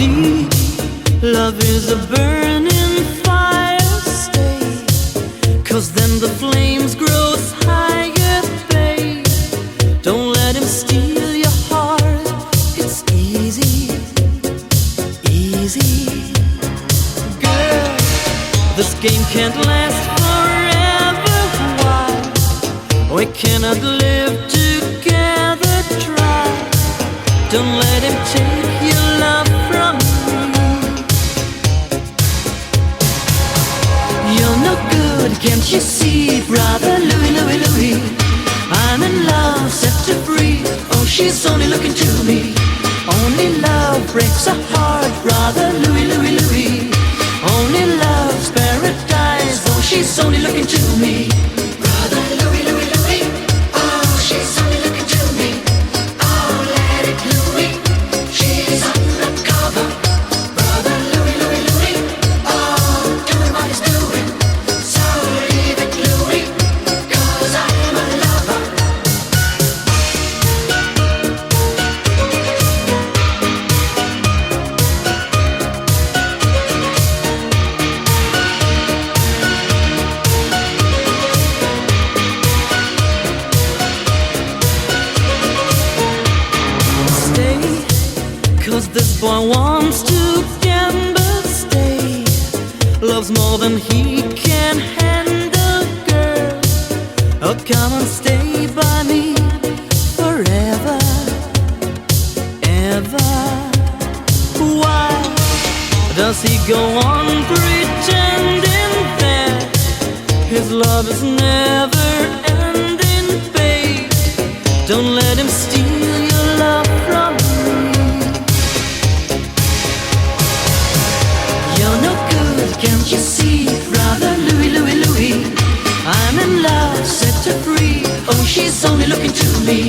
deep. Love is a burning fire, stay, 'cause then the flames grows higher, babe. Don't let him steal your heart, it's easy, easy. Girl, this game can't last forever, why? We cannot live together, try. Don't let him take your love from me. You're no good, can't you see, brother Louie, Louie, Louie? I'm in love, set to free. Oh, she's only looking to me. Only love breaks a heart, brother Louie, Louie, Louie. Only love's paradise. Oh, she's only looking to me. Brother Louie, Louie, Louie. Oh, she's only looking to me. Oh, let it Louie. She's undercover. Brother Louie, Louie, Louie. Oh, doing what he's doing. So leave it Louie, 'cause I am a lover. Stay, 'cause this boy wants to gamble, stay. Loves more than he can handle, girl. Oh, come and stay by me forever, ever. Why does he go on pretending that his love is never ending, babe? Don't let him steal your love from me. You're no good, can't you see, brother Louie, Louie, Louie? I'm in love, set her free. Oh, she's only looking to me.